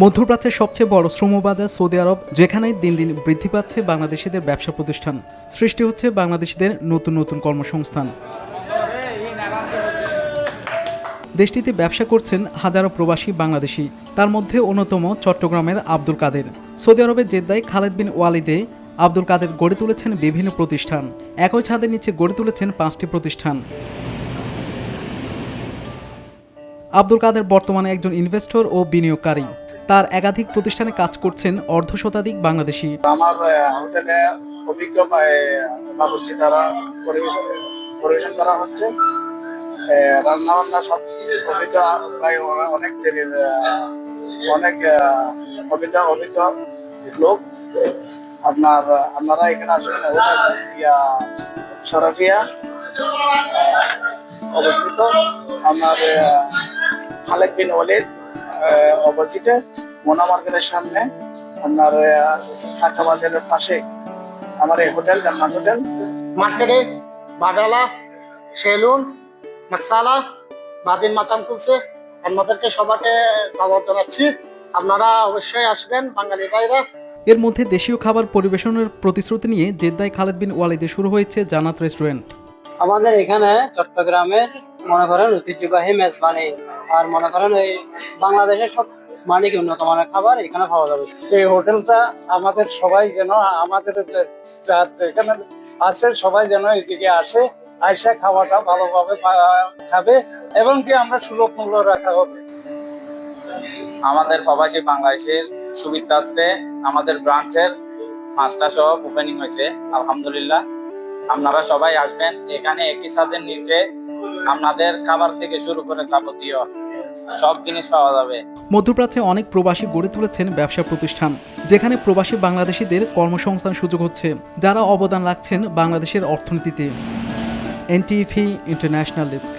মধ্যপ্রাচ্যের সবচেয়ে বড় শ্রমবাজার সৌদি আরব, যেখানে দিন দিন বৃদ্ধি পাচ্ছে বাংলাদেশিদের ব্যবসা প্রতিষ্ঠান, সৃষ্টি হচ্ছে বাংলাদেশিদের নতুন নতুন কর্মসংস্থান। দেশটিতে ব্যবসা করছেন হাজারো প্রবাসী বাংলাদেশি, তার মধ্যে অন্যতম চট্টগ্রামের আব্দুল কাদের। সৌদি আরবের জেদ্দায় খালেদ বিন ওয়ালিদে আব্দুল কাদের গড়ে তুলেছেন বিভিন্ন প্রতিষ্ঠান। একই ছাদের নিচে গড়ে তুলেছেন 5টি প্রতিষ্ঠান। আব্দুল কাদের বর্তমানে একজন ইনভেস্টর ও বিনিয়োগকারী। তার একাধিক প্রতিষ্ঠানে কাজ করছেন অর্ধশতাধিক বাংলাদেশি। আমার হোটেলে অভিজ্ঞ বাবুর্চি দ্বারা পরিবেশন করা হচ্ছে। রান্না বান্না সব অভিজ্ঞ, প্রায় অনেক অনেক অভিজ্ঞ লোক। আপনারা এখানে আসবেন। শরফিয়া অবস্থিত আপনার খালেদ বিন ওয়ালিদ অপোজিটে মোনা মার্কেটের সামনে, আপনার কাঁচা বাজারের পাশে আমার এই হোটেল জান্নাত হোটেল। মার্কেটে বাগালা, সেলুন, মাকসালা, বাদিন মাতাম খুলছে। আপনাদেরকে সবাইকে দাওয়াত জানাচ্ছি, আপনারা অবশ্যই আসবেন বাঙালি ভাইরা। এর মধ্যে দেশীয় খাবার পরিবেশনের প্রতিশ্রুতি নিয়ে জেদ্দায় খালেদ বিন ওয়ালিদে শুরু হয়েছে জান্নাত রেস্টুরেন্ট। আমাদের এখানে চট্টগ্রামের মনে করেন ঐতিহ্যবাহী মেজবানি আর মনে করেন এই বাংলাদেশের সব মানিক উন্নত মানের খাবার এখানে পাওয়া যাবে। এই হোটেলটা আমাদের সবাই যেন, আমাদের এখানে আছে সবাই যেন এদিকে আসে, আইসা খাওয়াটা ভালোভাবে খাবে এবং কি আমরা সুলভ মূল্য রাখা হবে। আমাদের প্রবাসী বাংলাদেশের সুবিধার্থে আমাদের ব্রাঞ্চের 5টা শপ ওপেনিং হয়েছে, আলহামদুলিল্লাহ। আপনারা সবাই আসবেন। এখানে একই ছাদের নিচে আপনাদের খাবার থেকে শুরু করে যাবতীয় সব জিনিস পাওয়া যাবে। মধ্যপ্রাচ্যে অনেক প্রবাসী গড়ে তুলেছেন ব্যবসা প্রতিষ্ঠান, যেখানে প্রবাসী বাংলাদেশিদের কর্মসংস্থান সুযোগ হচ্ছে, যারা অবদান রাখছেন বাংলাদেশের অর্থনীতিতে। NTV international desk.